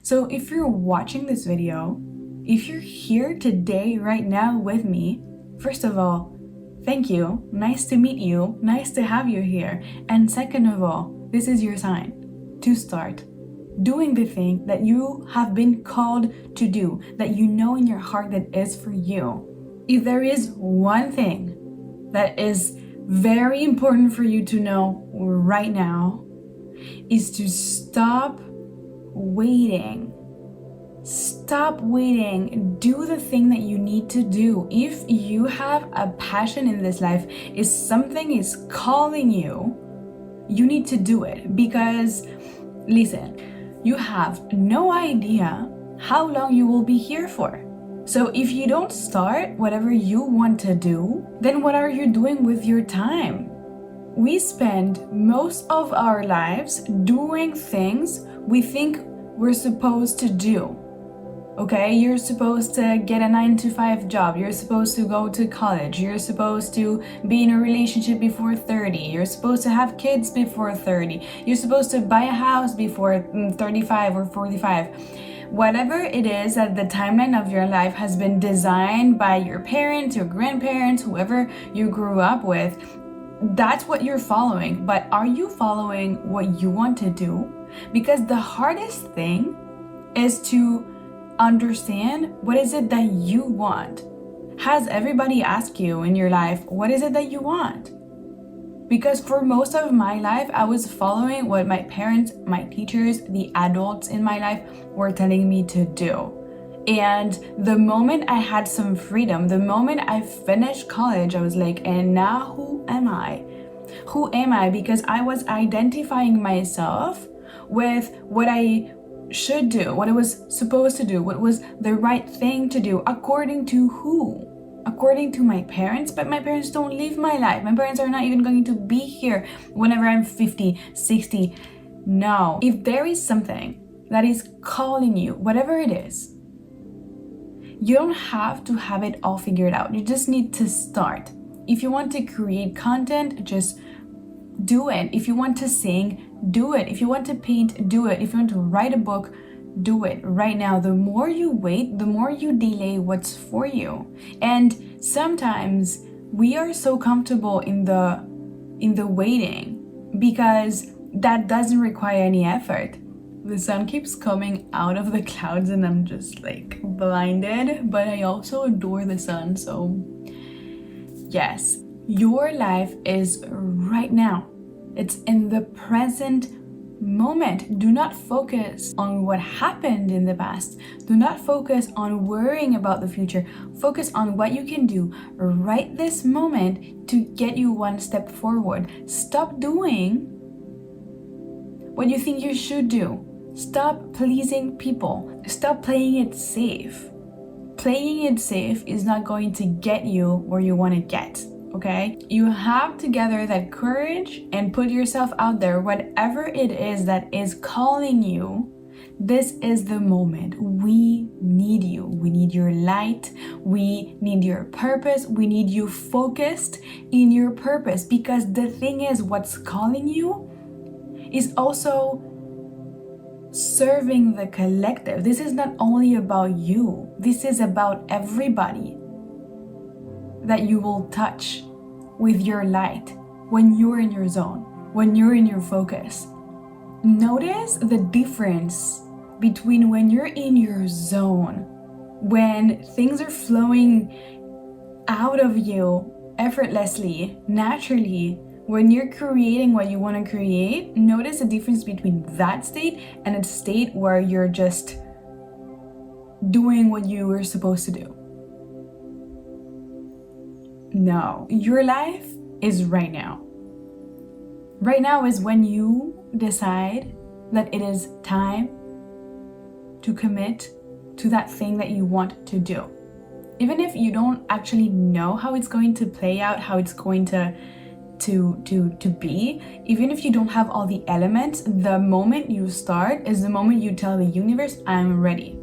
So if you're watching this video, if you're here today, right now with me, first of all, thank you. Nice to meet you. Nice to have you here. And second of all, this is your sign to start doing the thing that you have been called to do, that you know in your heart that is for you. If there is one thing that is very important for you to know right now, is to stop waiting. Stop waiting. Do the thing that you need to do. If you have a passion in this life, if something is calling you, you need to do it. Because, listen, you have no idea how long you will be here for. So if you don't start whatever you want to do, then what are you doing with your time? We spend most of our lives doing things we think we're supposed to do. Okay, you're supposed to get a 9-to-5 job. You're supposed to go to college. You're supposed to be in a relationship before 30. You're supposed to have kids before 30. You're supposed to buy a house before 35 or 45. Whatever it is that the timeline of your life has been designed by your parents, your grandparents, whoever you grew up with, that's what you're following. But are you following what you want to do? Because the hardest thing is to understand what is it that you want. Has everybody asked you in your life, what is it that you want? Because for most of my life, I was following what my parents, my teachers, the adults in my life were telling me to do. And the moment I had some freedom, the moment I finished college, I was like, and now who am I? Who am I? Because I was identifying myself with what I should do, what I was supposed to do, what was the right thing to do, according to who? According to my parents, but my parents don't live my life. My parents are not even going to be here whenever I'm 50, 60. No. If there is something that is calling you, whatever it is, you don't have to have it all figured out. You just need to start. If you want to create content, just do it. If you want to sing, do it. If you want to paint, do it. If you want to write a book, do it right now. The more you wait, the more you delay what's for you. And sometimes we are so comfortable in the waiting because that doesn't require any effort. The sun keeps coming out of the clouds and I'm just like blinded, but I also adore the sun. So yes, your life is right now. It's in the present moment. Do not focus on what happened in the past. Do not focus on worrying about the future. Focus on what you can do right this moment to get you one step forward. Stop doing what you think you should do. Stop pleasing people. Stop playing it safe. Playing it safe is not going to get you where you want to get. Okay? You have to gather that courage and put yourself out there. Whatever it is that is calling you, this is the moment. We need you. We need your light. We need your purpose. We need you focused in your purpose, because the thing is, what's calling you is also serving the collective. This is not only about you. This is about everybody that you will touch with your light when you're in your zone, when you're in your focus. Notice the difference between when you're in your zone, when things are flowing out of you effortlessly, naturally, when you're creating what you want to create. Notice the difference between that state and a state where you're just doing what you were supposed to do. No, your life is right now. Right now is when you decide that it is time to commit to that thing that you want to do. Even if you don't actually know how it's going to play out, how it's going to be, even if you don't have all the elements, the moment you start is the moment you tell the universe, I'm ready.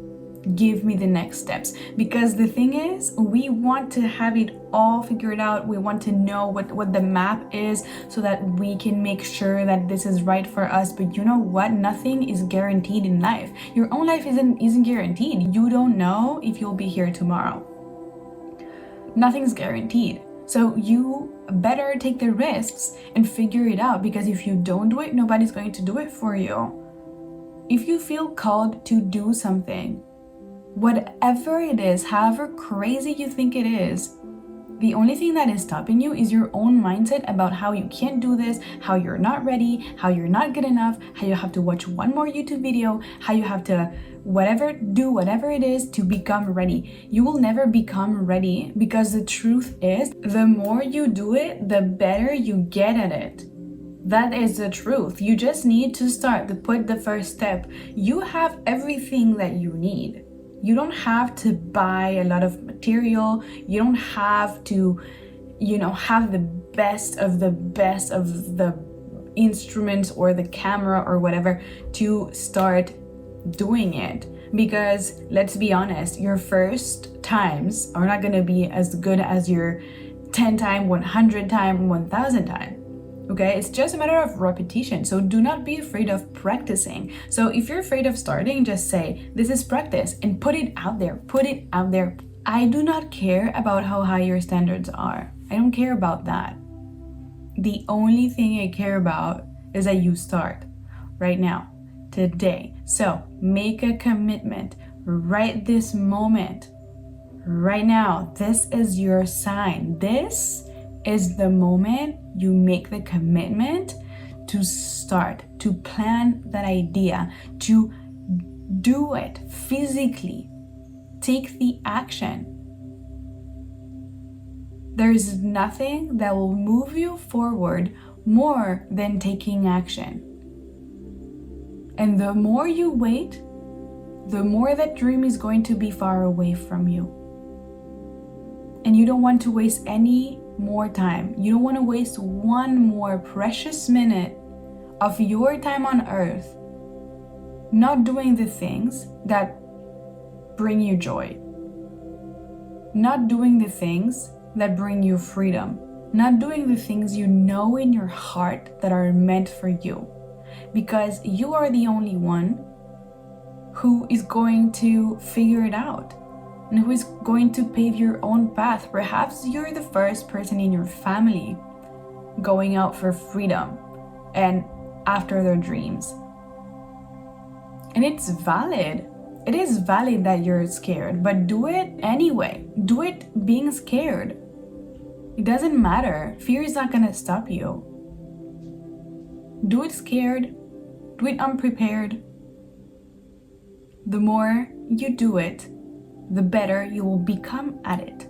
give me the next steps. Because the thing is, we want to have it all figured out. We want to know what the map is so that we can make sure that this is right for us. But you know what? Nothing is guaranteed in life. Your own life isn't guaranteed. You don't know if you'll be here tomorrow. Nothing's guaranteed. So you better take the risks and figure it out, because if you don't do it, nobody's going to do it for you. If you feel called to do something, whatever it is, however crazy you think it is, the only thing that is stopping you is your own mindset about how you can't do this, how you're not ready, how you're not good enough, how you have to watch one more YouTube video, how you have to do whatever it is to become ready. You will never become ready, because the truth is, the more you do it, the better you get at it. That is the truth. You just need to start to put the first step. You have everything that you need. You don't have to buy a lot of material. You don't have to, have the best of the instruments or the camera or whatever to start doing it. Because let's be honest, your first times are not going to be as good as your 10 time, 100 time, 1000 time. Okay, it's just a matter of repetition. So do not be afraid of practicing. So if you're afraid of starting, just say, this is practice, and put it out there. Put it out there. I do not care about how high your standards are. I don't care about that. The only thing I care about is that you start right now, today. So make a commitment right this moment, right now. This is your sign. This is the moment you make the commitment to start, to plan that idea, to do it physically. Take the action. There is nothing that will move you forward more than taking action. And the more you wait, the more that dream is going to be far away from you. And you don't want to waste any more time. You don't want to waste one more precious minute of your time on earth not doing the things that bring you joy, not doing the things that bring you freedom, not doing the things you know in your heart that are meant for you, because you are the only one who is going to figure it out and who is going to pave your own path. Perhaps you're the first person in your family going out for freedom and after their dreams. And it's valid. It is valid that you're scared, but do it anyway. Do it being scared. It doesn't matter. Fear is not gonna stop you. Do it scared. Do it unprepared. The more you do it, the better you will become at it.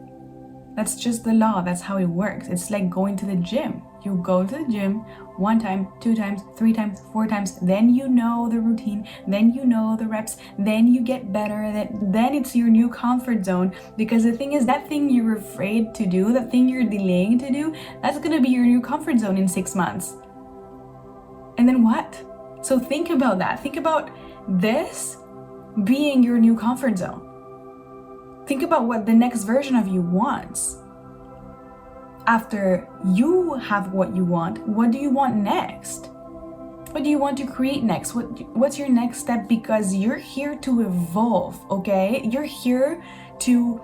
That's just the law. That's how it works. It's like going to the gym. You go to the gym 1 time, 2 times, 3 times, 4 times, then you know the routine, then you know the reps, then you get better, then it's your new comfort zone. Because the thing is, that thing you're afraid to do, that thing you're delaying to do, that's gonna be your new comfort zone in 6 months. And then what? So think about that. Think about this being your new comfort zone. Think about what the next version of you wants. After you have what you want, what do you want next? What do you want to create next? What's your next step? Because you're here to evolve, okay? You're here to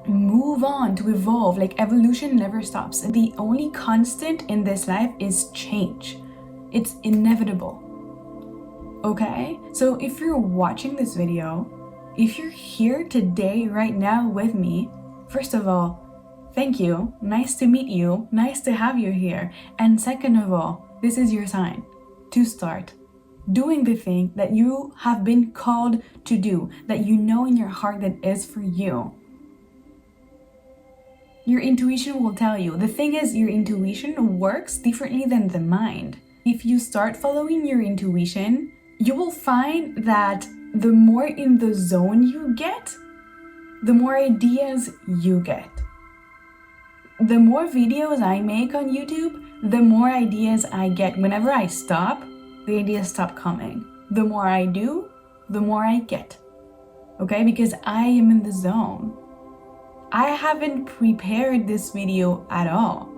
move on, to evolve. Like, evolution never stops. The only constant in this life is change. It's inevitable, okay? So if you're watching this video, if you're here today, right now with me, first of all, thank you. Nice to meet you. Nice to have you here. And second of all, this is your sign to start doing the thing that you have been called to do, that you know in your heart that is for you. Your intuition will tell you. The thing is, your intuition works differently than the mind. If you start following your intuition, you will find that the more in the zone you get, the more ideas you get. The more videos I make on YouTube, the more ideas I get. Whenever I stop, the ideas stop coming. The more I do, the more I get. okay? Because I am in the zone. I haven't prepared this video at all.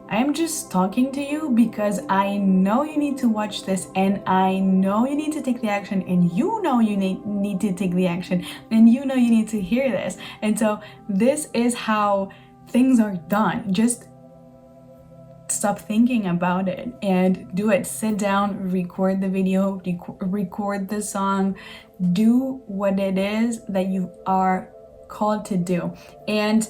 I'm just talking to you because I know you need to watch this, and I know you need to take the action, and you know you need to take the action, and you know you need to hear this. And so this is how things are done. Just stop thinking about it and do it. Sit down, record the video, record the song, do what it is that you are called to do. And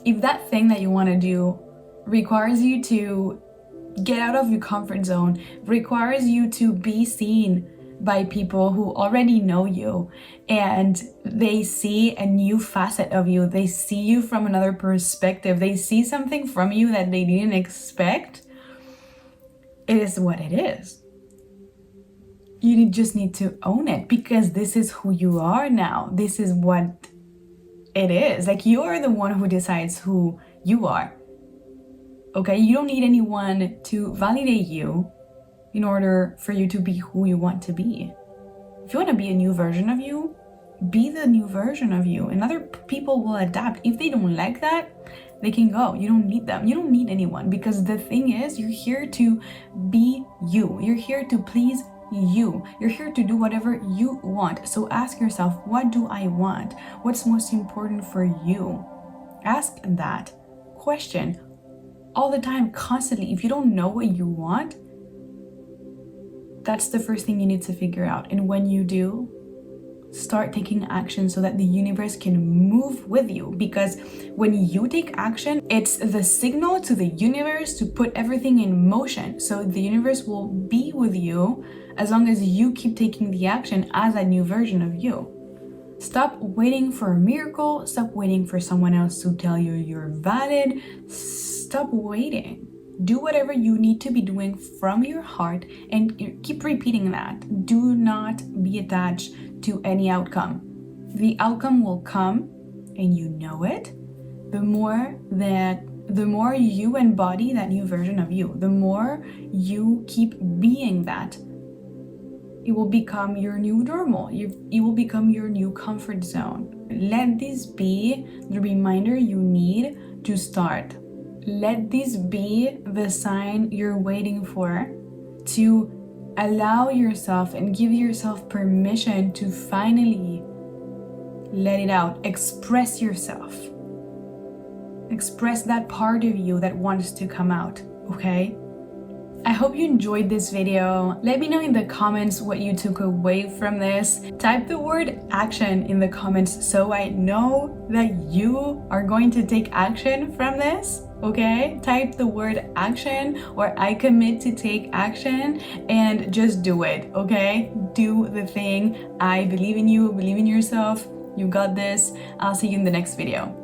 if that thing that you want to do requires you to get out of your comfort zone, requires you to be seen by people who already know you, and they see a new facet of you, they see you from another perspective, they see something from you that they didn't expect, it is what it is. You just need to own it, because this is who you are now. This is what it is. Like, you're the one who decides who you are. Okay, you don't need anyone to validate you in order for you to be who you want to be. If you want to be a new version of you, be the new version of you, and other people will adapt. If they don't like that, they can go. You don't need them. You don't need anyone, because the thing is, you're here to be you. You're here to please you. You're here to do whatever you want. So ask yourself, what do I want? What's most important for you? Ask that question all the time, constantly. If you don't know what you want, that's the first thing you need to figure out. And when you do, start taking action so that the universe can move with you. Because when you take action, it's the signal to the universe to put everything in motion. So the universe will be with you as long as you keep taking the action as a new version of you. Stop waiting for a miracle. Stop waiting for someone else to tell you you're valid. Stop waiting. Do whatever you need to be doing from your heart, and keep repeating that. Do not be attached to any outcome. The outcome will come, and you know it. The more you embody that new version of you, the more you keep being that, it will become your new normal. It will become your new comfort zone. Let this be the reminder you need to start. Let this be the sign you're waiting for, to allow yourself and give yourself permission to finally let it out. Express yourself. Express that part of you that wants to come out, okay? I hope you enjoyed this video. Let me know in the comments what you took away from this. Type the word action in the comments so I know that you are going to take action from this, okay? Type the word action, or I commit to take action, and just do it, okay? Do the thing. I believe in you, believe in yourself. You got this. I'll see you in the next video.